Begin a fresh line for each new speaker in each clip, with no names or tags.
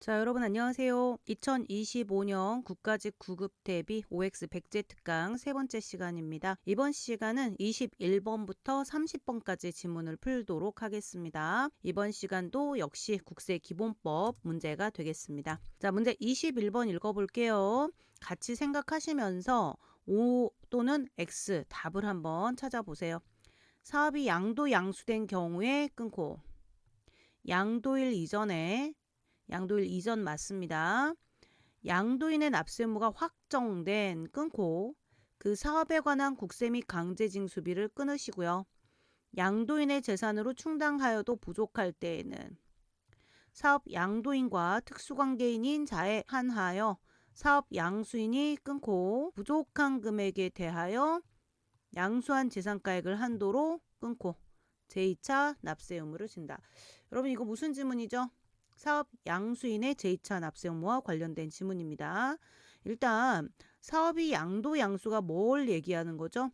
자, 여러분 안녕하세요. 2025년 국가직 9급 대비 OX 백제 특강 세 번째 시간입니다. 이번 시간은 21번부터 30번까지 지문을 풀도록 하겠습니다. 이번 시간도 역시 국세 기본법 문제가 되겠습니다. 자, 문제 21번 읽어볼게요. 같이 생각하시면서 O 또는 X 답을 한번 찾아보세요. 사업이 양도 양수된 경우에 끊고 양도일 이전 맞습니다. 양도인의 납세무가 확정된 끊고 그 사업에 관한 국세 및 강제징수비를 끊으시고요. 양도인의 재산으로 충당하여도 부족할 때에는 사업 양도인과 특수관계인인 자에 한하여 사업 양수인이 끊고 부족한 금액에 대하여 양수한 재산가액을 한도로 끊고 제2차 납세 의무를 진다. 여러분 이거 무슨 지문이죠? 사업 양수인의 제2차 납세 의무와 관련된 지문입니다. 일단 사업이 양도 양수가 뭘 얘기하는 거죠?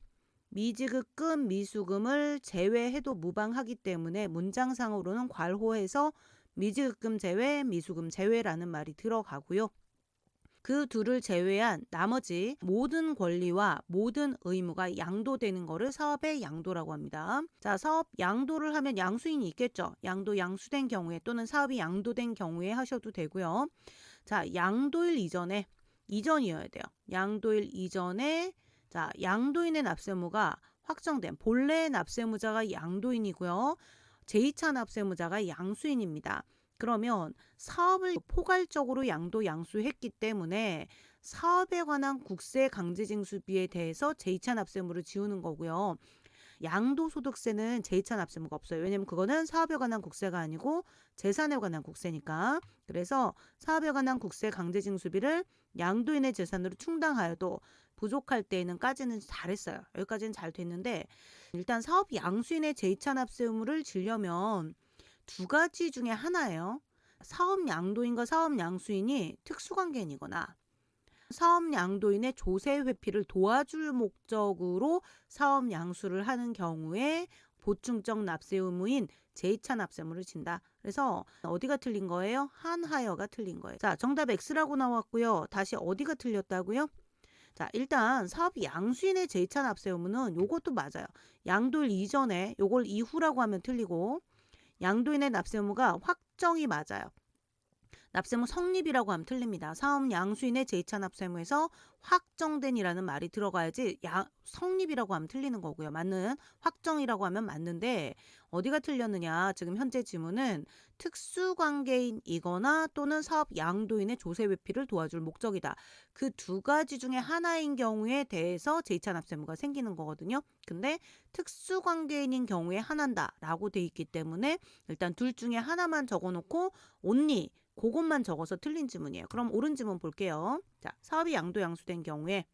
미지급금 미수금을 제외해도 무방하기 때문에 문장상으로는 괄호해서 미지급금 제외 미수금 제외라는 말이 들어가고요. 그 둘을 제외한 나머지 모든 권리와 모든 의무가 양도되는 거를 사업의 양도라고 합니다. 자, 사업 양도를 하면 양수인이 있겠죠. 양도 양수된 경우에 또는 사업이 양도된 경우에 하셔도 되고요. 자, 양도일 이전이어야 돼요. 양도일 이전에 자, 양도인의 납세무가 확정된 본래 납세무자가 양도인이고요. 제2차 납세무자가 양수인입니다. 그러면 사업을 포괄적으로 양도 양수했기 때문에 사업에 관한 국세 강제징수비에 대해서 제2차 납세무를 지우는 거고요. 양도소득세는 제2차 납세무가 없어요. 왜냐면 그거는 사업에 관한 국세가 아니고 재산에 관한 국세니까. 그래서 사업에 관한 국세 강제징수비를 양도인의 재산으로 충당하여도 부족할 때에는까지는 잘했어요. 여기까지는 잘 됐는데 일단 사업 양수인의 제2차 납세 의무를 지려면 두 가지 중에 하나예요. 사업 양도인과 사업 양수인이 특수관계인이거나 사업 양도인의 조세 회피를 도와줄 목적으로 사업 양수를 하는 경우에 보충적 납세 의무인 제2차 납세무를 진다. 그래서 어디가 틀린 거예요? 한하여가 틀린 거예요. 자, 정답 X라고 나왔고요. 다시 어디가 틀렸다고요? 자, 일단 사업 양수인의 제2차 납세 의무는 요것도 맞아요. 양도일 이전에 요걸 이후라고 하면 틀리고 양도인의 납세 의무가 확정이 맞아요. 납세무 성립이라고 하면 틀립니다. 사업 양수인의 제2차 납세무에서 확정된이라는 말이 들어가야지 성립이라고 하면 틀리는 거고요. 맞는 확정이라고 하면 맞는데 어디가 틀렸느냐. 지금 현재 지문은 특수관계인이거나 또는 사업 양도인의 조세 회피를 도와줄 목적이다. 그 두 가지 중에 하나인 경우에 대해서 제2차 납세무가 생기는 거거든요. 근데 특수관계인인 경우에 하나다라고 돼 있기 때문에 일단 둘 중에 하나만 적어놓고 only 그것만 적어서 틀린 지문이에요. 그럼 옳은 지문 볼게요. 자, 사업이 양도 양수된 경우에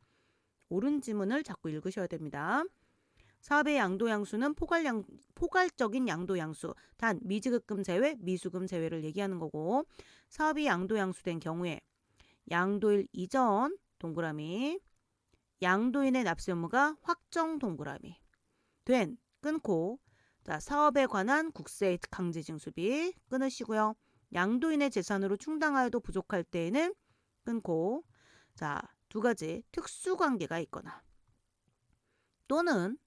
옳은 지문을 자꾸 읽으셔야 됩니다. 사업의 양도 양수는 포괄적인 양도 양수, 단 미지급금 제외, 미수금 제외를 얘기하는 거고 사업이 양도 양수된 경우에 양도일 이전 동그라미 양도인의 납세 의무가 확정 동그라미 된 끊고 자, 사업에 관한 국세 강제징수비 끊으시고요. 양도인의 재산으로 충당하여도 부족할 때에는 끊고 자, 두 가지 특수관계가 있거나 또는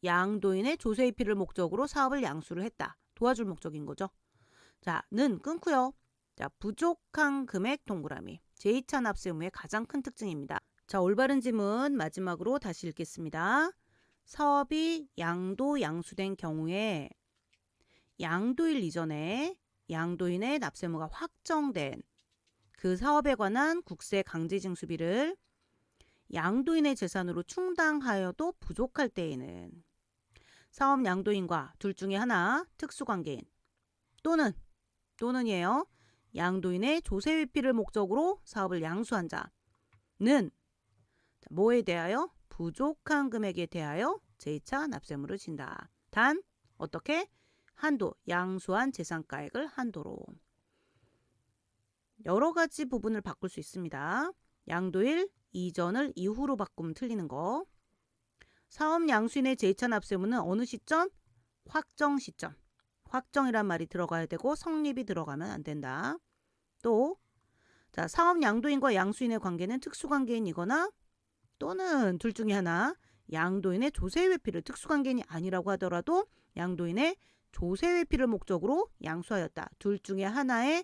양도인의 조세회피를 목적으로 사업을 양수를 했다. 도와줄 목적인 거죠. 자, 는 끊고요. 자, 부족한 금액 동그라미 제2차 납세 의무의 가장 큰 특징입니다. 자, 올바른 지문 마지막으로 다시 읽겠습니다. 사업이 양도 양수된 경우에 양도일 이전에 양도인의 납세무가 확정된 그 사업에 관한 국세 강제징수비를 양도인의 재산으로 충당하여도 부족할 때에는 사업 양도인과 둘 중에 하나 특수관계인 또는이에요. 양도인의 조세 회피를 목적으로 사업을 양수한 자는 뭐에 대하여? 부족한 금액에 대하여 제2차 납세무를 진다. 단 어떻게? 한도, 양수한 재산가액을 한도로. 여러 가지 부분을 바꿀 수 있습니다. 양도일 이전을 이후로 바꾸면 틀리는 거. 사업 양수인의 제2차 납세무는 어느 시점? 확정 시점. 확정이란 말이 들어가야 되고 성립이 들어가면 안 된다. 또 자, 사업 양도인과 양수인의 관계는 특수관계인이거나 또는 둘 중에 하나, 양도인의 조세회피를 특수관계인이 아니라고 하더라도 양도인의 조세회피를 목적으로 양수하였다. 둘 중에 하나에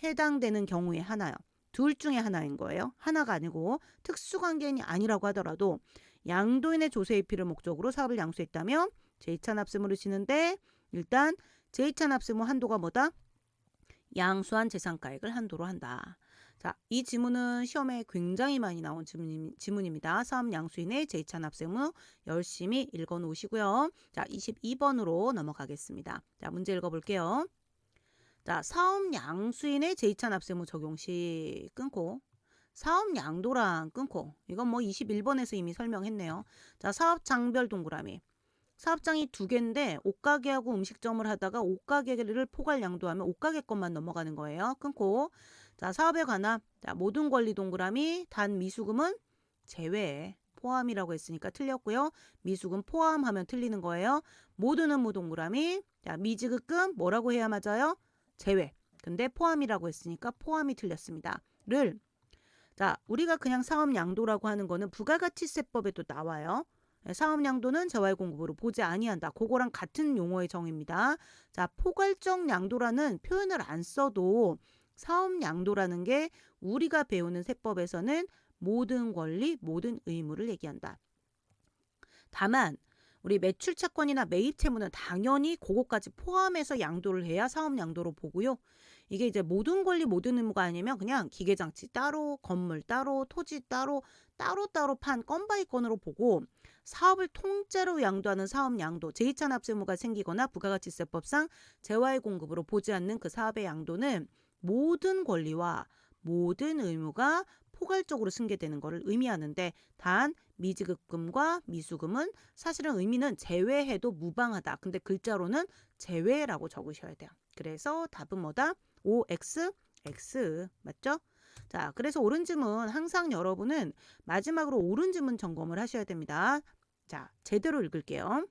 해당되는 경우에 하나요. 둘 중에 하나인 거예요. 하나가 아니고 특수관계인이 아니라고 하더라도 양도인의 조세회피를 목적으로 사업을 양수했다면 제2차납세무를 지는데 일단 제2차납세무 한도가 뭐다? 양수한 재산가액을 한도로 한다. 자, 이 지문은 시험에 굉장히 많이 나온 지문입니다. 사업 양수인의 제2차납세무 열심히 읽어 놓으시고요. 자, 22번으로 넘어가겠습니다. 자, 문제 읽어볼게요. 자, 사업 양수인의 제2차납세무 적용 시 끊고 사업 양도랑 끊고 이건 뭐 21번에서 이미 설명했네요. 자, 사업장별 동그라미. 사업장이 두 개인데 옷가게하고 음식점을 하다가 옷가게를 포괄 양도하면 옷가게 것만 넘어가는 거예요. 끊고 자, 사업에 관한 자, 모든 권리 동그라미 단 미수금은 제외 포함이라고 했으니까 틀렸고요. 미수금 포함하면 틀리는 거예요. 모든 의무 동그라미 자, 미지급금 뭐라고 해야 맞아요? 제외. 근데 포함이라고 했으니까 포함이 틀렸습니다. 를 자, 우리가 그냥 사업 양도라고 하는 거는 부가가치세법에도 나와요. 사업 양도는 재화의 공급으로 보지 아니한다. 그거랑 같은 용어의 정의입니다. 자, 포괄적 양도라는 표현을 안 써도 사업 양도라는 게 우리가 배우는 세법에서는 모든 권리, 모든 의무를 얘기한다. 다만 우리 매출차권이나 매입채무는 당연히 그거까지 포함해서 양도를 해야 사업 양도로 보고요. 이게 이제 모든 권리 모든 의무가 아니면 그냥 기계장치 따로, 건물 따로, 토지 따로, 따로따로 판 건바이 건으로 보고 사업을 통째로 양도하는 사업 양도, 제2차 납세무가 생기거나 부가가치세법상 재화의 공급으로 보지 않는 그 사업의 양도는 모든 권리와 모든 의무가 포괄적으로 승계되는 것을 의미하는데 단 미지급금과 미수금은 사실은 의미는 제외해도 무방하다. 근데 글자로는 제외라고 적으셔야 돼요. 그래서 답은 뭐다? OX, X 맞죠? 자, 그래서 옳은 지문 항상 여러분은 마지막으로 옳은 지문 점검을 하셔야 됩니다. 자, 제대로 읽을게요.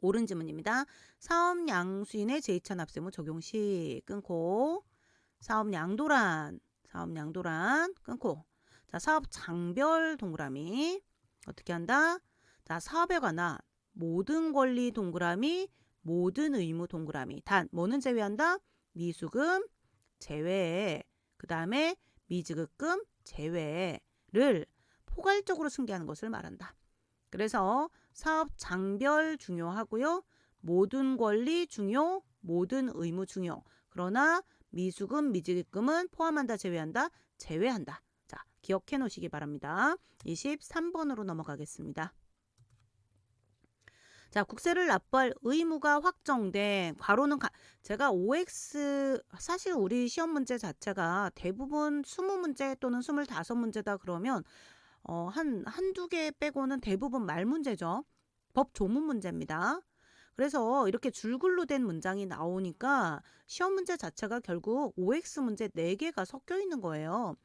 옳은 지문입니다. 사업 양수인의 제2차 납세무 적용 시 끊고 사업 양도란 끊고 자, 사업 장별 동그라미 어떻게 한다? 자, 사업에 관한 모든 권리 동그라미 모든 의무 동그라미 단 뭐는 제외한다? 미수금 제외 그 다음에 미지급금 제외를 포괄적으로 승계하는 것을 말한다. 그래서 사업 장별 중요하고요. 모든 권리 중요, 모든 의무 중요. 그러나 미수금, 미지급금은 포함한다, 제외한다, 제외한다. 자, 기억해 놓으시기 바랍니다. 23번으로 넘어가겠습니다. 자, 국세를 납부할 의무가 확정된 괄호는 제가 OX 사실 우리 시험 문제 자체가 대부분 20문제 또는 25문제다 그러면 한두 개 빼고는 대부분 말 문제죠. 법 조문 문제입니다. 그래서 이렇게 줄글로 된 문장이 나오니까 시험 문제 자체가 결국 OX 문제 4개가 섞여 있는 거예요.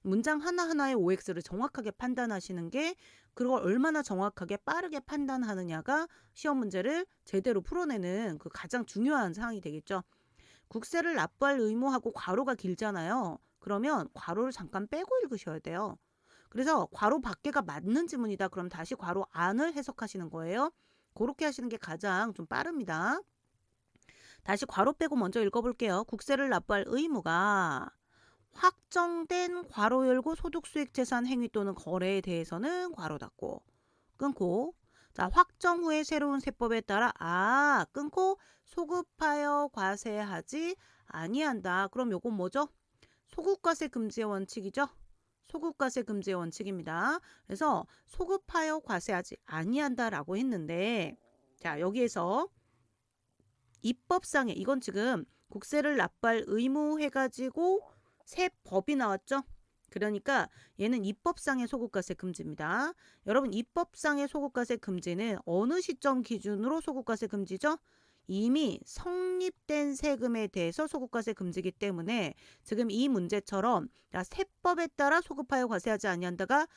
문장 하나하나의 OX를 정확하게 판단하시는 게 그걸 얼마나 정확하게 빠르게 판단하느냐가 시험 문제를 제대로 풀어내는 그 가장 중요한 사항이 되겠죠. 국세를 납부할 의무하고 괄호가 길잖아요. 그러면 괄호를 잠깐 빼고 읽으셔야 돼요. 그래서 괄호 밖에가 맞는 지문이다. 그럼 다시 괄호 안을 해석하시는 거예요. 그렇게 하시는 게 가장 좀 빠릅니다. 다시 괄호 빼고 먼저 읽어볼게요. 국세를 납부할 의무가 확정된 괄호 열고 소득수익재산 행위 또는 거래에 대해서는 괄호 닫고 끊고 자 확정 후에 새로운 세법에 따라 끊고 소급하여 과세하지 아니한다. 그럼 요건 뭐죠? 소급과세 금지의 원칙이죠. 소급과세 금지의 원칙입니다. 그래서 소급하여 과세하지 아니한다라고 했는데 자 여기에서 입법상에 이건 지금 국세를 납부할 의무 해가지고 새 법이 나왔죠. 그러니까 얘는 입법상의 소급과세 금지입니다. 여러분 입법상의 소급과세 금지는 어느 시점 기준으로 소급과세 금지죠? 이미 성립된 세금에 대해서 소급과세 금지이기 때문에 지금 이 문제처럼 세법에 따라 소급하여 과세하지 아니한다가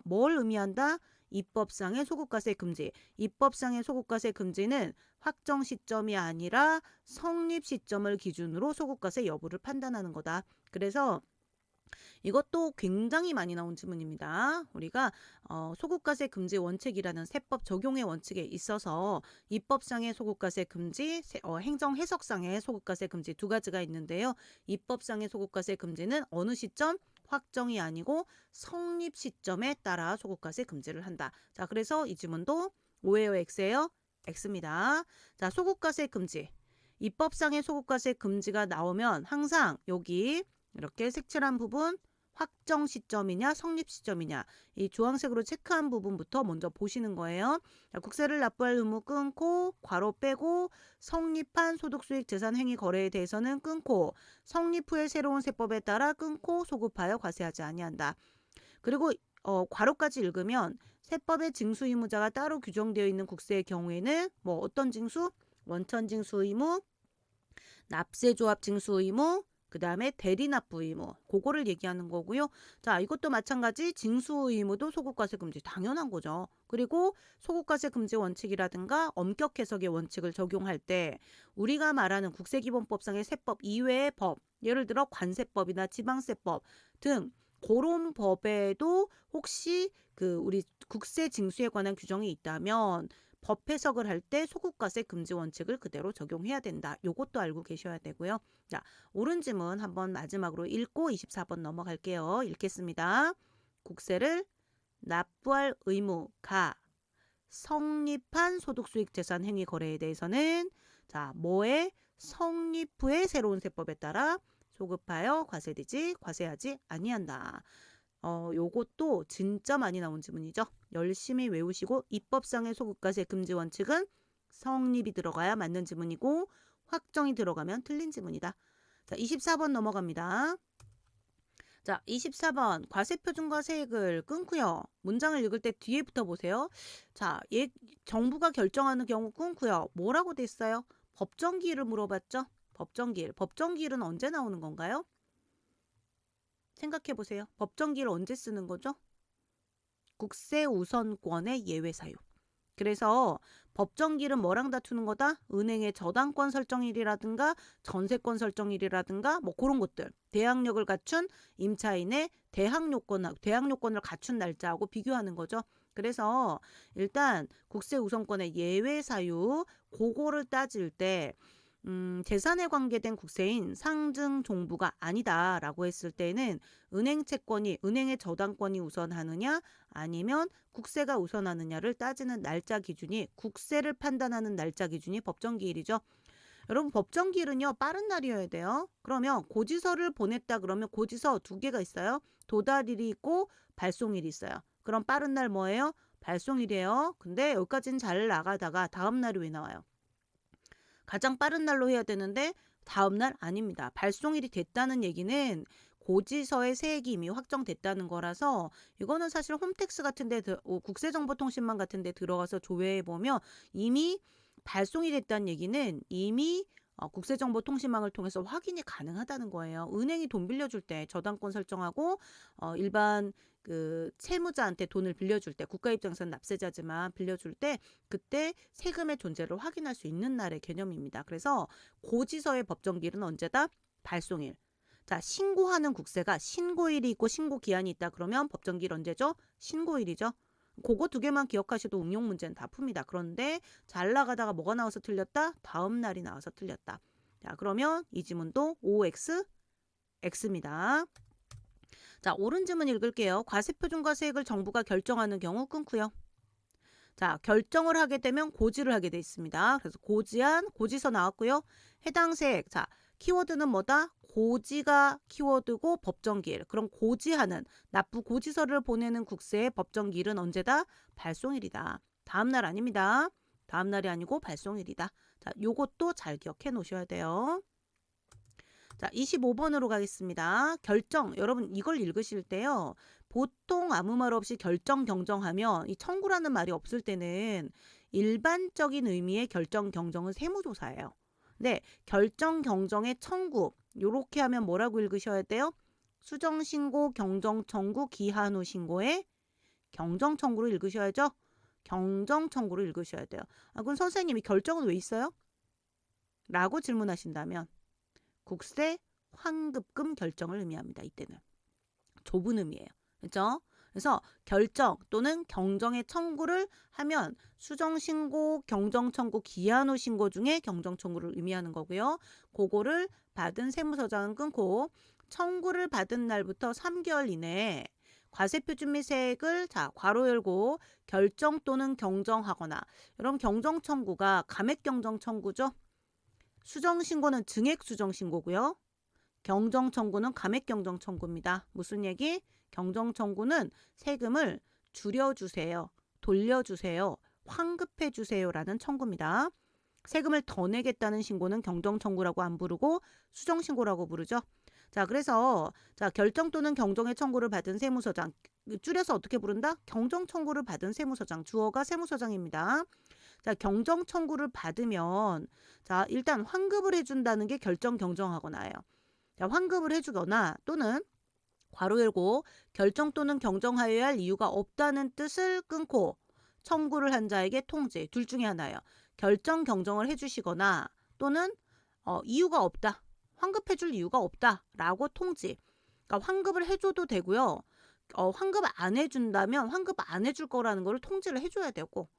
뭘 의미한다? 입법상의 소급과세 금지. 입법상의 소급과세 금지는 확정 시점이 아니라 성립 시점을 기준으로 소급과세 여부를 판단하는 거다. 그래서 이것도 굉장히 많이 나온 지문입니다. 우리가 소국가세 금지 원칙이라는 세법 적용의 원칙에 있어서 입법상의 소국가세 금지, 행정 해석상의 소국가세 금지 두 가지가 있는데요. 입법상의 소국가세 금지는 어느 시점? 확정이 아니고 성립 시점에 따라 소국가세 금지를 한다. 자, 그래서 이 지문도 O예요, X예요? X입니다. 자, 소국가세 금지. 입법상의 소국가세 금지가 나오면 항상 여기 이렇게 색칠한 부분 확정 시점이냐 성립 시점이냐 이 주황색으로 체크한 부분부터 먼저 보시는 거예요. 자, 국세를 납부할 의무 끊고 괄호 빼고 성립한 소득수익 재산 행위 거래에 대해서는 끊고 성립 후의 새로운 세법에 따라 끊고 소급하여 과세하지 아니한다. 그리고 괄호까지 읽으면 세법의 징수 의무자가 따로 규정되어 있는 국세의 경우에는 뭐 어떤 징수? 원천 징수 의무, 납세조합 징수 의무, 그 다음에 대리납부 의무, 그거를 얘기하는 거고요. 자, 이것도 마찬가지 징수 의무도 소국과세 금지 당연한 거죠. 그리고 소국과세 금지 원칙이라든가 엄격 해석의 원칙을 적용할 때 우리가 말하는 국세기본법상의 세법 이외의 법, 예를 들어 관세법이나 지방세법 등 그런 법에도 혹시 우리 국세 징수에 관한 규정이 있다면 법 해석을 할 때 소국과세 금지 원칙을 그대로 적용해야 된다. 요것도 알고 계셔야 되고요. 자, 옳은 지문 한번 마지막으로 읽고 24번 넘어갈게요. 읽겠습니다. 국세를 납부할 의무가 성립한 소득수익재산 행위 거래에 대해서는 자, 뭐의 성립 후의 새로운 세법에 따라 소급하여 과세하지 아니한다. 요것도 진짜 많이 나온 지문이죠. 열심히 외우시고 입법상의 소국과세 금지 원칙은 성립이 들어가야 맞는 지문이고 확정이 들어가면 틀린 지문이다. 자, 24번 넘어갑니다. 자, 24번 과세표준과 세액을 끊고요. 문장을 읽을 때 뒤에부터 보세요. 자, 정부가 결정하는 경우 끊고요. 뭐라고 됐어요? 법정기일을 물어봤죠? 법정기일. 법정기일은 언제 나오는 건가요? 생각해 보세요. 법정기일 언제 쓰는 거죠? 국세 우선권의 예외 사유. 그래서 법정기일은 뭐랑 다투는 거다? 은행의 저당권 설정일이라든가 전세권 설정일이라든가 뭐 그런 것들. 대항력을 갖춘 임차인의 대항요건을 갖춘 날짜하고 비교하는 거죠. 그래서 일단 국세 우선권의 예외 사유 그거를 따질 때 재산에 관계된 국세인 상증 종부가 아니다라고 했을 때는 은행 채권이 은행의 저당권이 우선하느냐 아니면 국세가 우선하느냐를 따지는 날짜 기준이 국세를 판단하는 날짜 기준이 법정기일이죠. 여러분 법정기일은요 빠른 날이어야 돼요. 그러면 고지서를 보냈다 그러면 고지서 두 개가 있어요. 도달일이 있고 발송일이 있어요. 그럼 빠른 날 뭐예요? 발송일이에요. 근데 여기까지는 잘 나가다가 다음 날이 왜 나와요? 가장 빠른 날로 해야 되는데 다음 날 아닙니다. 발송일이 됐다는 얘기는 고지서의 세액이 이미 확정됐다는 거라서 이거는 사실 홈택스 같은데 국세정보통신망 같은데 들어가서 조회해 보면 이미 발송이 됐다는 얘기는 이미 국세정보통신망을 통해서 확인이 가능하다는 거예요. 은행이 돈 빌려줄 때 저당권 설정하고 일반 채무자한테 돈을 빌려줄 때 국가 입장에서는 납세자지만 빌려줄 때 그때 세금의 존재를 확인할 수 있는 날의 개념입니다. 그래서 고지서의 법정기일은 언제다? 발송일. 자, 신고하는 국세가 신고일이 있고 신고기한이 있다. 그러면 법정기일 언제죠? 신고일이죠. 그거 두 개만 기억하셔도 응용 문제는 다 풉니다. 그런데 잘 나가다가 뭐가 나와서 틀렸다? 다음 날이 나와서 틀렸다. 자, 그러면 이 지문도 OX, X입니다. 자, 옳은 지문 읽을게요. 과세표준과 세액을 정부가 결정하는 경우 끊고요. 자, 결정을 하게 되면 고지를 하게 돼 있습니다. 그래서 고지한, 고지서 나왔고요. 해당 세액, 자, 키워드는 뭐다? 고지가 키워드고 법정기일. 그럼 고지하는, 납부 고지서를 보내는 국세의 법정기일은 언제다? 발송일이다. 다음 날 아닙니다. 다음 날이 아니고 발송일이다. 자, 요것도 잘 기억해 놓으셔야 돼요. 자, 25번으로 가겠습니다. 결정. 여러분 이걸 읽으실 때요. 보통 아무 말 없이 결정 경정하면 이 청구라는 말이 없을 때는 일반적인 의미의 결정 경정은 세무조사예요. 네, 결정 경정의 청구. 요렇게 하면 뭐라고 읽으셔야 돼요? 수정 신고, 경정 청구, 기한 후 신고에 경정 청구로 읽으셔야죠. 경정 청구로 읽으셔야 돼요. 아, 그럼 선생님이 결정은 왜 있어요? 라고 질문하신다면 국세 환급금 결정을 의미합니다. 이때는. 좁은 의미예요. 그렇죠? 그래서 결정 또는 경정의 청구를 하면 수정신고, 경정청구, 기한 후 신고 중에 경정청구를 의미하는 거고요. 그거를 받은 세무서장은 끊고 청구를 받은 날부터 3개월 이내에 과세표준 및 세액을 괄호 열고 결정 또는 경정하거나, 여러분 경정 청구가 감액 경정 청구죠. 수정 신고는 증액 수정 신고고요. 경정 청구는 감액 경정 청구입니다. 무슨 얘기? 경정 청구는 세금을 줄여주세요, 돌려주세요, 환급해주세요라는 청구입니다. 세금을 더 내겠다는 신고는 경정 청구라고 안 부르고 수정 신고라고 부르죠. 자, 그래서 결정 또는 경정의 청구를 받은 세무서장, 줄여서 어떻게 부른다? 경정 청구를 받은 세무서장, 주어가 세무서장입니다. 자, 경정 청구를 받으면 일단 환급을 해준다는 게 결정 경정하거나예요. 자, 환급을 해주거나 또는 괄호 열고 결정 또는 경정하여야 할 이유가 없다는 뜻을 끊고 청구를 한 자에게 통지, 둘 중에 하나예요. 결정 경정을 해주시거나 또는 이유가 없다, 환급해줄 이유가 없다라고 통지. 그러니까 환급을 해줘도 되고요. 환급 안 해준다면 환급 안 해줄 거라는 걸 통지를 해줘야 되고,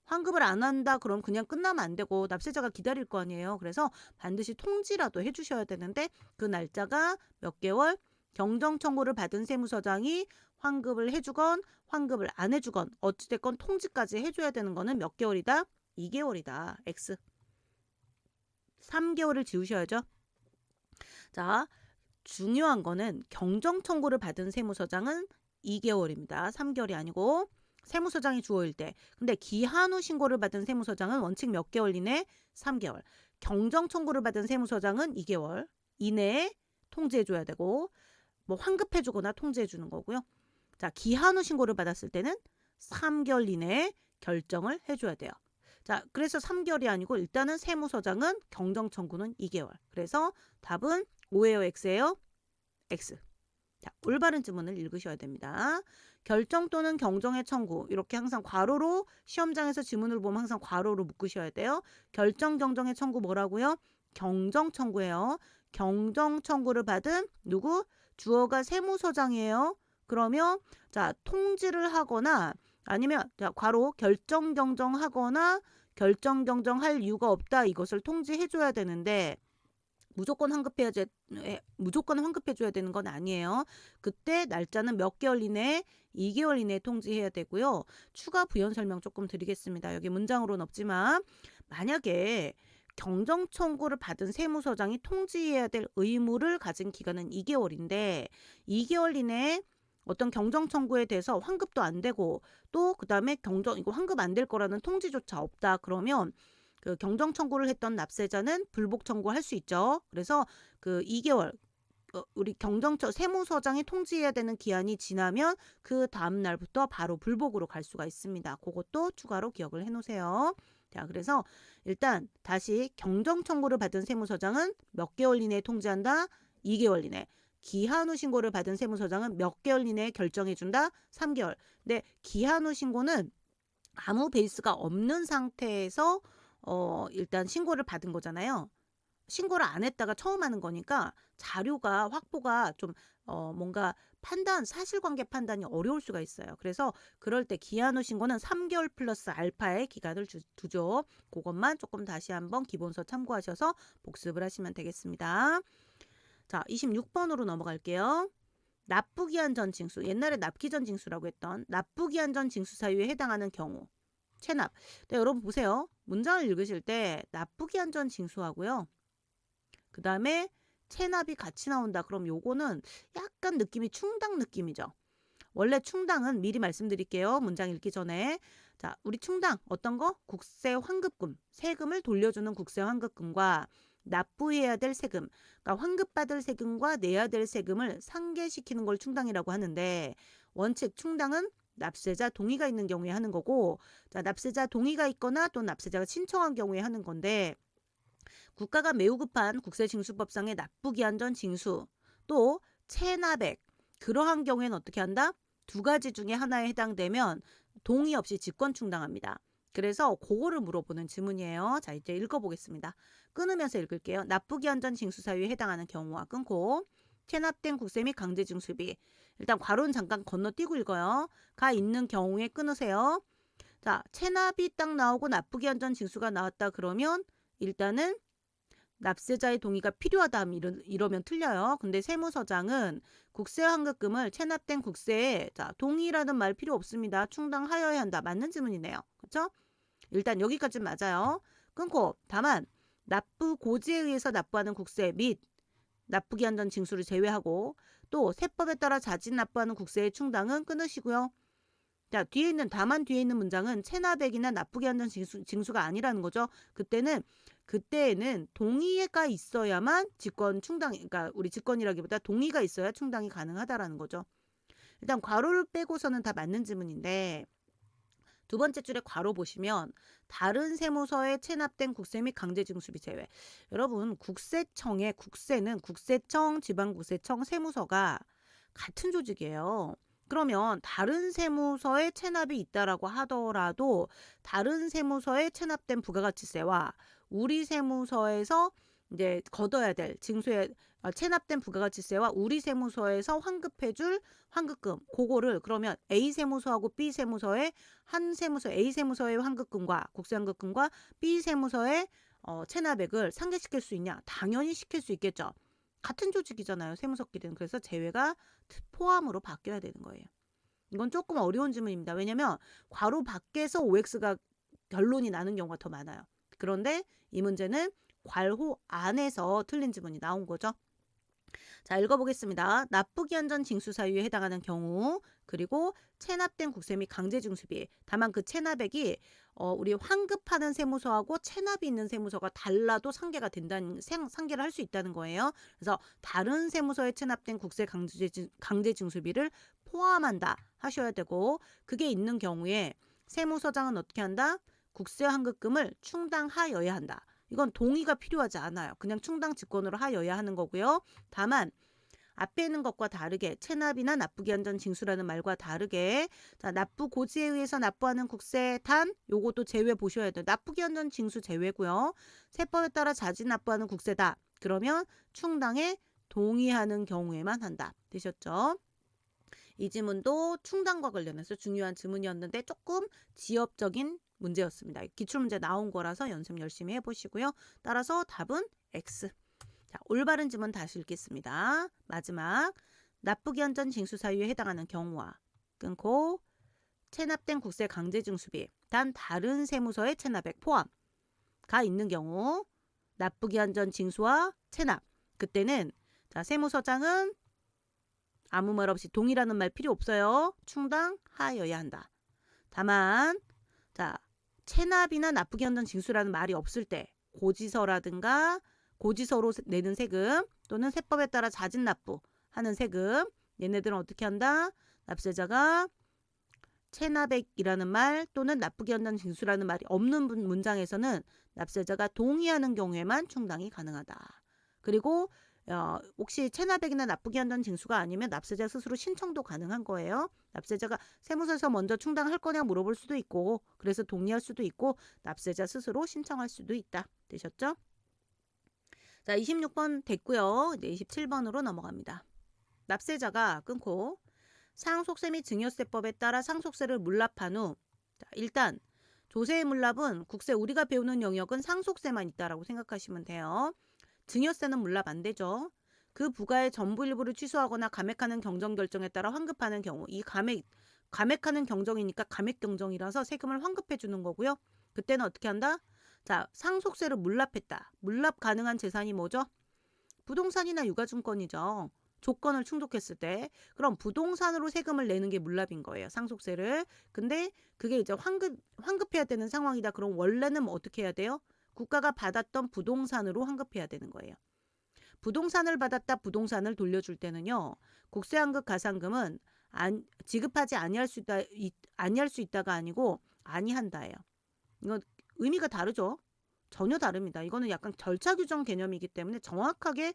환급을 안 한다 그럼 그냥 끝나면 안 되고 납세자가 기다릴 거 아니에요. 그래서 반드시 통지라도 해주셔야 되는데 그 날짜가 몇 개월? 경정 청구를 받은 세무서장이 환급을 해주건 환급을 안 해주건 어찌됐건 통지까지 해줘야 되는 거는 몇 개월이다? 2개월이다. X. 3개월을 지우셔야죠. 자, 중요한 거는 경정 청구를 받은 세무서장은 2개월입니다. 3개월이 아니고 세무서장이 주어일 때. 근데 기한 후 신고를 받은 세무서장은 원칙 몇 개월 이내? 3개월. 경정 청구를 받은 세무서장은 2개월 이내에 통지해줘야 되고, 뭐 환급해주거나 통지해주는 거고요. 자, 기한 후 신고를 받았을 때는 3개월 이내에 결정을 해줘야 돼요. 자, 그래서 3개월이 아니고 일단은 세무서장은 경정 청구는 2개월. 그래서 답은 O예요, X예요? X. 자, 올바른 지문을 읽으셔야 됩니다. 결정 또는 경정의 청구, 이렇게 항상 괄호로 시험장에서 지문을 보면 항상 괄호로 묶으셔야 돼요. 결정 경정의 청구 뭐라고요? 경정 청구예요. 경정 청구를 받은 누구? 주어가 세무서장이에요. 그러면 통지를 하거나 아니면 괄호 결정 경정하거나 결정 경정할 이유가 없다, 이것을 통지해줘야 되는데 무조건 환급해줘야 되는 건 아니에요. 그때 날짜는 몇 개월 이내에? 2개월 이내에 통지해야 되고요. 추가 부연 설명 조금 드리겠습니다. 여기 문장으로는 없지만 만약에 경정 청구를 받은 세무서장이 통지해야 될 의무를 가진 기간은 2개월인데 2개월 이내에 어떤 경정 청구에 대해서 환급도 안 되고 또 그다음에 이거 환급 안 될 거라는 통지조차 없다. 그러면 그 경정 청구를 했던 납세자는 불복 청구할 수 있죠. 그래서 그 2개월 우리 세무서장이 통지해야 되는 기한이 지나면 그 다음 날부터 바로 불복으로 갈 수가 있습니다. 그것도 추가로 기억을 해놓으세요. 자, 그래서 일단 다시 경정 청구를 받은 세무서장은 몇 개월 이내에 통지한다? 2개월 이내. 기한 후 신고를 받은 세무서장은 몇 개월 이내에 결정해준다? 3개월. 근데 기한 후 신고는 아무 베이스가 없는 상태에서 일단 신고를 받은 거잖아요. 신고를 안 했다가 처음 하는 거니까 자료가 확보가 좀 뭔가 사실관계 판단이 어려울 수가 있어요. 그래서 그럴 때 기한 후 신고는 3개월 플러스 알파의 기간을 두죠. 그것만 조금 다시 한번 기본서 참고하셔서 복습을 하시면 되겠습니다. 자, 26번으로 넘어갈게요. 납부기한 전 징수, 옛날에 납기전 징수라고 했던 납부기한 전 징수 사유에 해당하는 경우 체납. 네, 여러분 보세요. 문장을 읽으실 때 납부기한 전 징수하고요. 그 다음에 체납이 같이 나온다. 그럼 요거는 약간 느낌이 충당 느낌이죠. 원래 충당은 미리 말씀드릴게요. 문장 읽기 전에. 자, 우리 충당 어떤 거? 국세 환급금, 세금을 돌려주는 국세 환급금과 납부해야 될 세금, 그러니까 환급받을 세금과 내야 될 세금을 상계시키는 걸 충당이라고 하는데 원칙 충당은 납세자 동의가 있는 경우에 하는 거고, 자, 납세자 동의가 있거나 또 납세자가 신청한 경우에 하는 건데 국가가 매우 급한 국세징수법상의 납부기한 전 징수 또 체납액, 그러한 경우에는 어떻게 한다? 두 가지 중에 하나에 해당되면 동의 없이 직권 충당합니다. 그래서 그거를 물어보는 질문이에요. 자, 이제 읽어보겠습니다. 끊으면서 읽을게요. 납부기한 전 징수 사유에 해당하는 경우와 끊고 체납된 국세 및 강제징수비. 일단 괄호는 잠깐 건너뛰고 읽어요. 가 있는 경우에 끊으세요. 자, 체납이 딱 나오고 납부기 한 전 징수가 나왔다 그러면 일단은 납세자의 동의가 필요하다 이러면 틀려요. 근데 세무서장은 국세 환급금을 체납된 국세에 자, 동의라는 말 필요 없습니다. 충당하여야 한다. 맞는 지문이네요. 그렇죠? 일단 여기까지 맞아요. 끊고 다만 납부 고지에 의해서 납부하는 국세 및 납부기 한 전 징수를 제외하고 또 세법에 따라 자진 납부하는 국세의 충당은 끊으시고요. 자, 다만 뒤에 있는 문장은 체납액이나 납부기 한 전 징수가 아니라는 거죠. 그때에는 동의가 있어야만 직권 충당, 그러니까 우리 직권이라기보다 동의가 있어야 충당이 가능하다라는 거죠. 일단 괄호를 빼고서는 다 맞는 지문인데 두 번째 줄에 괄호 보시면 다른 세무서에 체납된 국세 및 강제징수비 제외. 여러분 국세청의 국세는 국세청, 지방국세청, 세무서가 같은 조직이에요. 그러면 다른 세무서에 체납이 있다라고 하더라도 다른 세무서에 체납된 부가가치세와 우리 세무서에서 이제 걷어야 될 체납된 부가가치세와 우리 세무서에서 환급해줄 환급금 그거를 그러면 A 세무서하고 B 세무서의 A 세무서의 환급금과 국세환급금과 B 세무서의 체납액을 상계시킬 수 있냐? 당연히 시킬 수 있겠죠. 같은 조직이잖아요. 세무서끼리는. 그래서 제외가 포함으로 바뀌어야 되는 거예요. 이건 조금 어려운 질문입니다. 왜냐하면 괄호 밖에서 OX가 결론이 나는 경우가 더 많아요. 그런데 이 문제는 괄호 안에서 틀린 지문이 나온 거죠. 자, 읽어보겠습니다. 납부기 한 전 징수 사유에 해당하는 경우 그리고 체납된 국세 및 강제징수비. 다만 그 체납액이 우리 환급하는 세무서하고 체납이 있는 세무서가 달라도 상계를 할 수 있다는 거예요. 그래서 다른 세무서에 체납된 국세 강제징수비를 포함한다 하셔야 되고 그게 있는 경우에 세무서장은 어떻게 한다? 국세 환급금을 충당하여야 한다. 이건 동의가 필요하지 않아요. 그냥 충당 직권으로 하여야 하는 거고요. 다만 앞에 있는 것과 다르게 체납이나 납부기 한 전 징수라는 말과 다르게 자, 납부 고지에 의해서 납부하는 국세 단 요것도 제외 보셔야 돼요. 납부기 한 전 징수 제외고요. 세법에 따라 자진 납부하는 국세다. 그러면 충당에 동의하는 경우에만 한다. 되셨죠? 이 지문도 충당과 관련해서 중요한 지문이었는데 조금 지엽적인 문제였습니다. 기출문제 나온 거라서 연습 열심히 해보시고요. 따라서 답은 X. 자, 올바른 지문 다시 읽겠습니다. 마지막 납부기 한 전 징수 사유에 해당하는 경우와 끊고 체납된 국세 강제징수비 단 다른 세무서의 체납액 포함가 있는 경우 납부기 한 전 징수와 체납 그때는 자, 세무서장은 아무 말 없이 동의라는 말 필요 없어요. 충당하여야 한다. 다만 자 체납이나 납부기 한 전 징수라는 말이 없을 때 고지서라든가 고지서로 내는 세금 또는 세법에 따라 자진 납부하는 세금 얘네들은 어떻게 한다? 납세자가 체납액이라는 말 또는 납부기 한 전 징수라는 말이 없는 문장에서는 납세자가 동의하는 경우에만 충당이 가능하다. 그리고 혹시 체납액이나 납부기 한 전 징수가 아니면 납세자 스스로 신청도 가능한 거예요. 납세자가 세무서에서 먼저 충당할 거냐 물어볼 수도 있고 그래서 동의할 수도 있고 납세자 스스로 신청할 수도 있다. 되셨죠? 자, 26번 됐고요. 이제 27번으로 넘어갑니다. 납세자가 끊고 상속세 및 증여세법에 따라 상속세를 물납한 후 자, 일단 조세의 물납은 국세 우리가 배우는 영역은 상속세만 있다라고 생각하시면 돼요. 증여세는 물납 안 되죠. 그 부가의 전부 일부를 취소하거나 감액하는 경정 결정에 따라 환급하는 경우 이 감액하는 경정이니까 감액 경정이라서 세금을 환급해 주는 거고요. 그때는 어떻게 한다? 자, 상속세를 물납했다. 물납 가능한 재산이 뭐죠? 부동산이나 유가증권이죠. 조건을 충족했을 때 그럼 부동산으로 세금을 내는 게 물납인 거예요. 상속세를. 근데 그게 이제 환급해야 되는 상황이다. 그럼 원래는 뭐 어떻게 해야 돼요? 국가가 받았던 부동산으로 환급해야 되는 거예요. 부동산을 받았다 부동산을 돌려줄 때는요. 국세환급 가산금은 지급하지 아니할 수 있다가 아니고 아니한다예요. 이건 의미가 다르죠. 전혀 다릅니다. 이거는 약간 절차 규정 개념이기 때문에 정확하게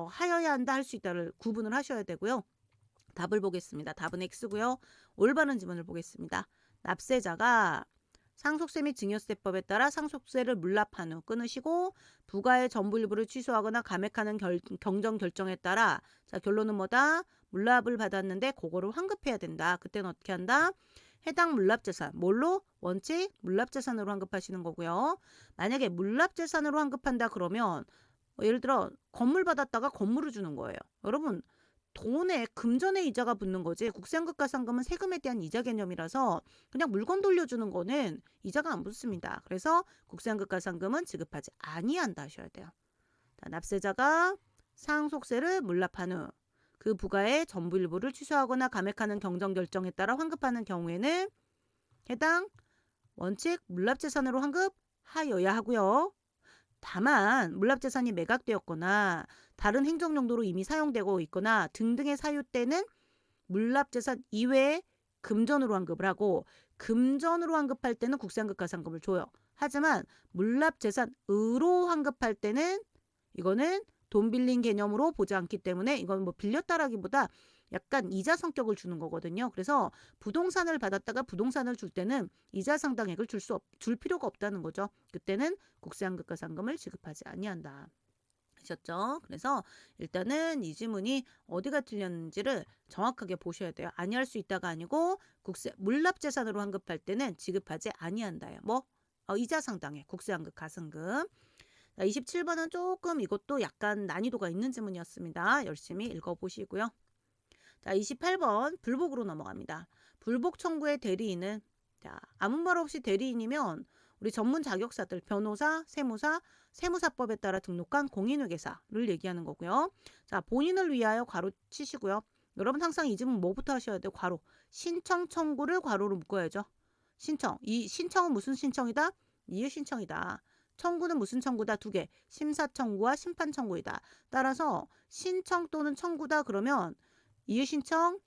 하여야 한다 할 수 있다를 구분을 하셔야 되고요. 답을 보겠습니다. 답은 X고요. 올바른 지문을 보겠습니다. 납세자가 상속세 및 증여세법에 따라 상속세를 물납한 후 끊으시고 부가의 전부 일부를 취소하거나 감액하는 경정 결정에 따라 자 결론은 뭐다? 물납을 받았는데 그거를 환급해야 된다. 그때는 어떻게 한다? 해당 물납재산 뭘로? 원칙 물납재산으로 환급하시는 거고요. 만약에 물납재산으로 환급한다 그러면 예를 들어 건물 받았다가 건물을 주는 거예요. 여러분 돈에 금전의 이자가 붙는 거지 국세환급가상금은 세금에 대한 이자 개념이라서 그냥 물건 돌려주는 거는 이자가 안 붙습니다. 그래서 국세환급가상금은 지급하지 아니한다 하셔야 돼요. 자, 납세자가 상속세를 물납한 후 그 부가의 전부 일부를 취소하거나 감액하는 경정결정에 따라 환급하는 경우에는 해당 원칙 물납재산으로 환급하여야 하고요. 다만 물납재산이 매각되었거나 다른 행정용도로 이미 사용되고 있거나 등등의 사유 때는 물납재산 이외에 금전으로 환급을 하고 금전으로 환급할 때는 국세환급가상금을 줘요. 하지만 물납재산으로 환급할 때는 이거는 돈 빌린 개념으로 보지 않기 때문에 이건 뭐 빌렸다라기보다 약간 이자 성격을 주는 거거든요. 그래서 부동산을 받았다가 부동산을 줄 때는 이자 상당액을 줄 필요가 없다는 거죠. 그때는 국세환급가상금을 지급하지 아니한다. 아셨죠? 그래서 일단은 이 지문이 어디가 틀렸는지를 정확하게 보셔야 돼요. 아니할 수 있다가 아니고 물납재산으로 환급할 때는 지급하지 아니한다요. 뭐? 이자 상당액, 국세환급가상금. 27번은 조금 이것도 약간 난이도가 있는 지문이었습니다. 열심히 읽어보시고요. 자, 28번 불복으로 넘어갑니다. 불복 청구의 대리인은 자, 아무 말 없이 대리인이면 우리 전문 자격사들 변호사, 세무사, 세무사법에 따라 등록한 공인회계사를 얘기하는 거고요. 자, 본인을 위하여 괄호 치시고요. 여러분 항상 이 지문 뭐부터 하셔야 돼요? 괄호. 신청 청구를 괄호로 묶어야죠. 신청. 이 신청은 무슨 신청이다? 이해 신청이다. 청구는 무슨 청구다? 두 개. 심사 청구와 심판 청구이다. 따라서 신청 또는 청구다 그러면 이해 신청,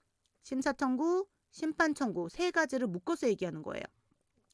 심사 청구, 심판 청구 세 가지를 묶어서 얘기하는 거예요.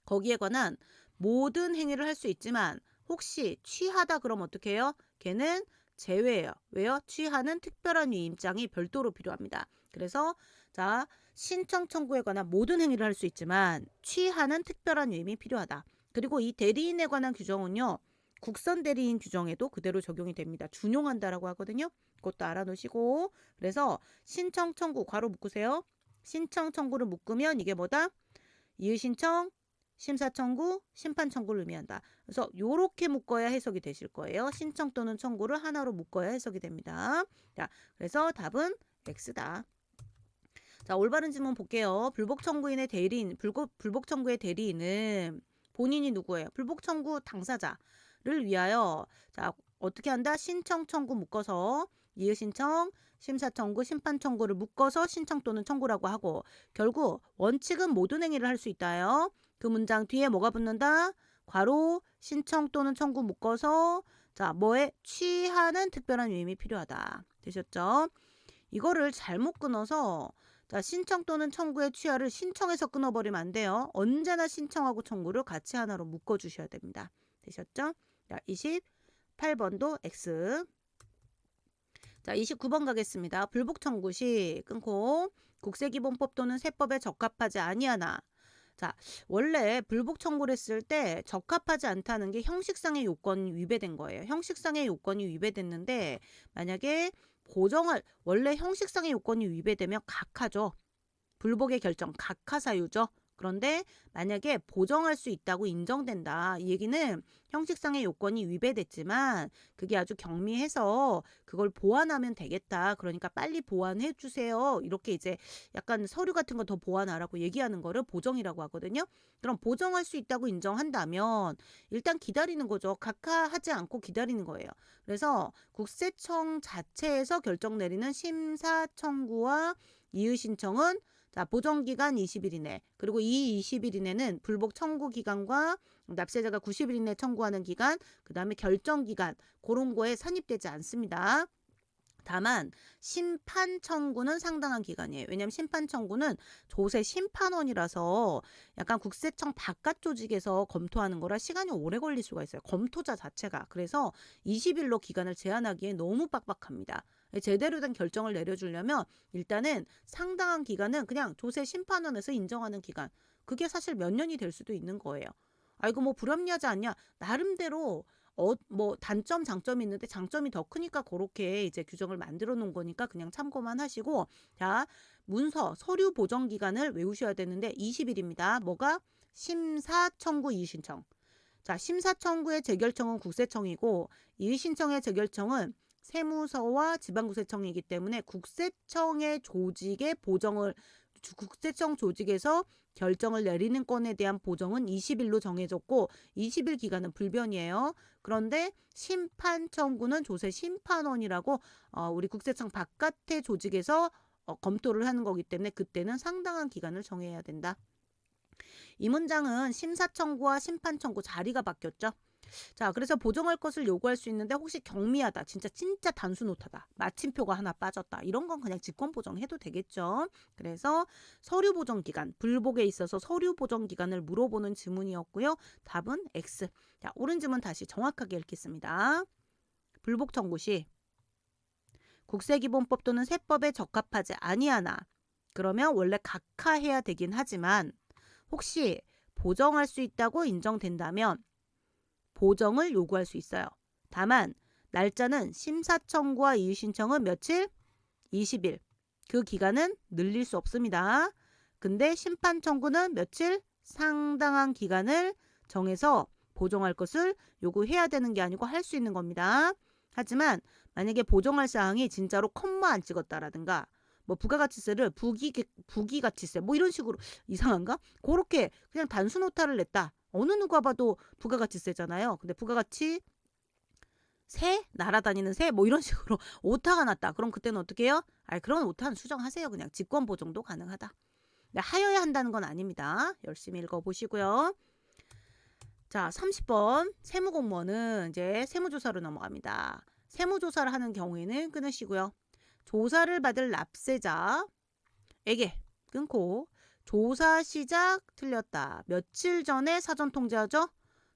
거기에 관한 모든 행위를 할 수 있지만 혹시 취하다 그럼 어떻게 해요? 걔는 제외예요. 왜요? 취하는 특별한 위임장이 별도로 필요합니다. 그래서 자 신청 청구에 관한 모든 행위를 할 수 있지만 취하는 특별한 위임이 필요하다. 그리고 이 대리인에 관한 규정은요. 국선 대리인 규정에도 그대로 적용이 됩니다. 준용한다라고 하거든요. 그것도 알아놓으시고 그래서 신청 청구 괄호 묶으세요. 신청 청구를 묶으면 이게 뭐다? 이의 신청, 심사 청구, 심판 청구를 의미한다. 그래서 요렇게 묶어야 해석이 되실 거예요. 신청 또는 청구를 하나로 묶어야 해석이 됩니다. 자, 그래서 답은 X다. 자, 올바른 질문 볼게요. 불복 청구인의 대리인, 불복 청구의 대리인은 본인이 누구예요? 불복 청구 당사자를 위하여 자, 어떻게 한다? 신청 청구 묶어서 이의 신청, 심사 청구, 심판 청구를 묶어서 신청 또는 청구라고 하고 결국 원칙은 모든 행위를 할 수 있다요. 그 문장 뒤에 뭐가 붙는다? 괄호 신청 또는 청구 묶어서 자, 뭐에 취하는 특별한 위임이 필요하다. 되셨죠? 이거를 잘못 끊어서 자, 신청 또는 청구의 취하를 신청해서 끊어버리면 안 돼요. 언제나 신청하고 청구를 같이 하나로 묶어주셔야 됩니다. 되셨죠? 자, 28번도 X. 자, 29번 가겠습니다. 불복 청구 시 끊고 국세기본법 또는 세법에 적합하지 아니하나. 자, 원래 불복 청구를 했을 때 적합하지 않다는 게 형식상의 요건이 위배된 거예요. 형식상의 요건이 위배됐는데 만약에 원래 형식상의 요건이 위배되면 각하죠. 불복의 결정 각하 사유죠. 그런데 만약에 보정할 수 있다고 인정된다. 이 얘기는 형식상의 요건이 위배됐지만 그게 아주 경미해서 그걸 보완하면 되겠다. 그러니까 빨리 보완해 주세요. 이렇게 이제 약간 서류 같은 거 더 보완하라고 얘기하는 거를 보정이라고 하거든요. 그럼 보정할 수 있다고 인정한다면 일단 기다리는 거죠. 각하하지 않고 기다리는 거예요. 그래서 국세청 자체에서 결정 내리는 심사 청구와 이의 신청은 자, 보정기간 20일 이내 그리고 이 20일 이내는 불복 청구 기간과 납세자가 90일 이내 청구하는 기간 그 다음에 결정 기간 그런 거에 산입되지 않습니다. 다만 심판 청구는 상당한 기간이에요. 왜냐하면 심판 청구는 조세 심판원이라서 약간 국세청 바깥 조직에서 검토하는 거라 시간이 오래 걸릴 수가 있어요. 검토자 자체가. 그래서 20일로 기간을 제한하기에 너무 빡빡합니다. 제대로 된 결정을 내려주려면 일단은 상당한 기간은 그냥 조세 심판원에서 인정하는 기간. 그게 사실 몇 년이 될 수도 있는 거예요. 이거 뭐 불합리하지 않냐? 나름대로 뭐 단점, 장점이 있는데 장점이 더 크니까 그렇게 이제 규정을 만들어 놓은 거니까 그냥 참고만 하시고 자, 문서, 서류 보정 기간을 외우셔야 되는데 20일입니다. 뭐가? 심사 청구 이의 신청. 자, 심사 청구의 재결청은 국세청이고 이의 신청의 재결청은 세무서와 지방국세청이기 때문에 국세청의 조직의 보정을 국세청 조직에서 결정을 내리는 건에 대한 보정은 20일로 정해졌고 20일 기간은 불변이에요. 그런데 심판 청구는 조세 심판원이라고 우리 국세청 바깥의 조직에서 검토를 하는 거기 때문에 그때는 상당한 기간을 정해야 된다. 이 문장은 심사 청구와 심판 청구 자리가 바뀌었죠. 자, 그래서 보정할 것을 요구할 수 있는데 혹시 경미하다, 진짜 단순 오타다, 마침표가 하나 빠졌다, 이런 건 그냥 직권 보정해도 되겠죠. 그래서 서류 보정 기간, 불복에 있어서 서류 보정 기간을 물어보는 지문이었고요. 답은 X. 자, 옳은 지문 다시 정확하게 읽겠습니다. 불복 청구 시 국세기본법 또는 세법에 적합하지 아니하나 그러면 원래 각하해야 되긴 하지만 혹시 보정할 수 있다고 인정된다면 보정을 요구할 수 있어요. 다만 날짜는 심사 청구와 이의 신청은 며칠? 20일. 그 기간은 늘릴 수 없습니다. 근데 심판 청구는 며칠? 상당한 기간을 정해서 보정할 것을 요구해야 되는 게 아니고 할 수 있는 겁니다. 하지만 만약에 보정할 사항이 진짜로 콤마 안 찍었다라든가 뭐 부가가치세를 부기가치세 뭐 이런 식으로 이상한가? 그렇게 그냥 단순 오타를 냈다. 어느 누가 봐도 부가가치세잖아요. 근데 부가가치 새 날아다니는 새 뭐 이런 식으로 오타가 났다. 그럼 그때는 어떻게 해요? 그런 오타는 수정하세요. 그냥 직권 보정도 가능하다. 네, 하여야 한다는 건 아닙니다. 열심히 읽어보시고요. 자, 30번 세무공무원은 이제 세무조사로 넘어갑니다. 세무조사를 하는 경우에는 끊으시고요. 조사를 받을 납세자에게 끊고 조사 시작 틀렸다. 며칠 전에 사전 통지하죠?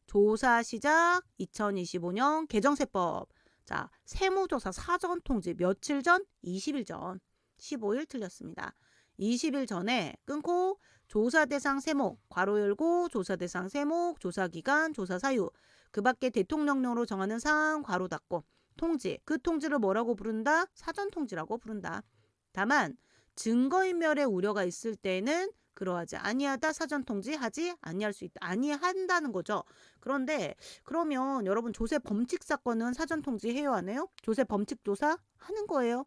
조사 시작 2025년 개정세법. 자, 세무조사 사전 통지 며칠 전? 20일 전. 15일 틀렸습니다. 20일 전에 끊고 조사 대상 세목 괄호 열고 조사 대상 세목 조사 기간 조사 사유 그 밖에 대통령령으로 정하는 사항 괄호 닫고 통지 그 통지를 뭐라고 부른다? 사전 통지라고 부른다. 다만 증거인멸의 우려가 있을 때는 그러하지 아니하다 사전 통지하지 아니할 수 있다. 아니한다는 거죠. 그런데 그러면 여러분 조세 범칙 사건은 사전 통지해요 안 해요? 조세 범칙 조사 하는 거예요.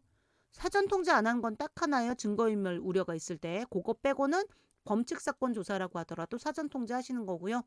사전 통지 안 한 건 딱 하나예요. 증거인멸 우려가 있을 때 그거 빼고는 범칙 사건 조사라고 하더라도 사전 통지하시는 거고요.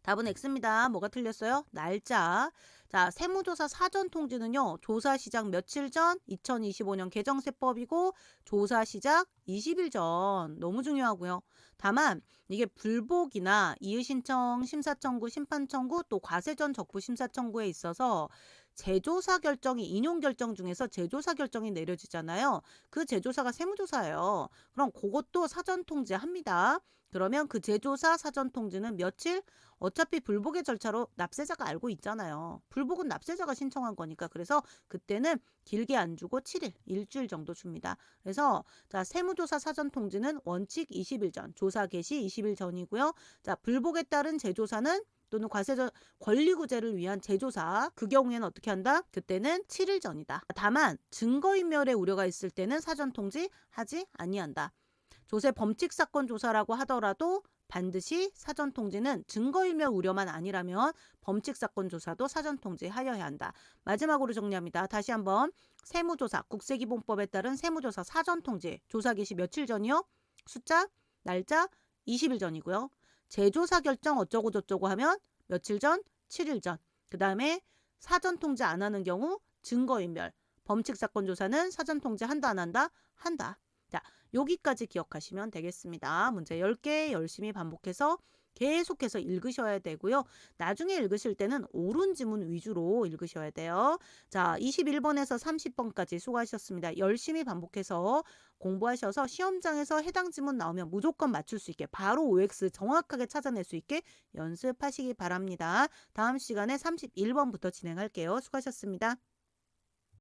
답은 X입니다. 뭐가 틀렸어요? 날짜. 자, 세무조사 사전 통지는요. 조사 시작 며칠 전 2025년 개정세법이고 조사 시작 20일 전. 너무 중요하고요. 다만 이게 불복이나 이의신청, 심사청구, 심판청구 또 과세전 적부 심사청구에 있어서 제조사 결정이 인용결정 중에서 제조사 결정이 내려지잖아요. 그 제조사가 세무조사예요. 그럼 그것도 사전 통지합니다. 그러면 그 제조사 사전 통지는 며칠? 어차피 불복의 절차로 납세자가 알고 있잖아요. 불복은 납세자가 신청한 거니까. 그래서 그때는 길게 안 주고 7일, 일주일 정도 줍니다. 그래서 자, 세무조사 사전 통지는 원칙 20일 전, 조사 개시 20일 전이고요. 자, 불복에 따른 제조사는 또는 과세전 권리구제를 위한 재조사 그 경우에는 어떻게 한다? 그때는 7일 전이다. 다만 증거인멸의 우려가 있을 때는 사전 통지하지 아니한다. 조세 범칙 사건 조사라고 하더라도 반드시 사전 통지는 증거인멸 우려만 아니라면 범칙 사건 조사도 사전 통지하여야 한다. 마지막으로 정리합니다. 다시 한번 세무조사 국세기본법에 따른 세무조사 사전 통지 조사 개시 며칠 전이요? 숫자 날짜 20일 전이고요. 재조사 결정 어쩌고 저쩌고 하면 며칠 전? 7일 전. 그 다음에 사전 통지 안 하는 경우 증거인멸. 범칙 사건 조사는 사전 통지 한다 안 한다? 한다. 자, 여기까지 기억하시면 되겠습니다. 문제 10개 열심히 반복해서 계속해서 읽으셔야 되고요. 나중에 읽으실 때는 옳은 지문 위주로 읽으셔야 돼요. 자, 21번에서 30번까지 수고하셨습니다. 열심히 반복해서 공부하셔서 시험장에서 해당 지문 나오면 무조건 맞출 수 있게 바로 OX 정확하게 찾아낼 수 있게 연습하시기 바랍니다. 다음 시간에 31번부터 진행할게요. 수고하셨습니다.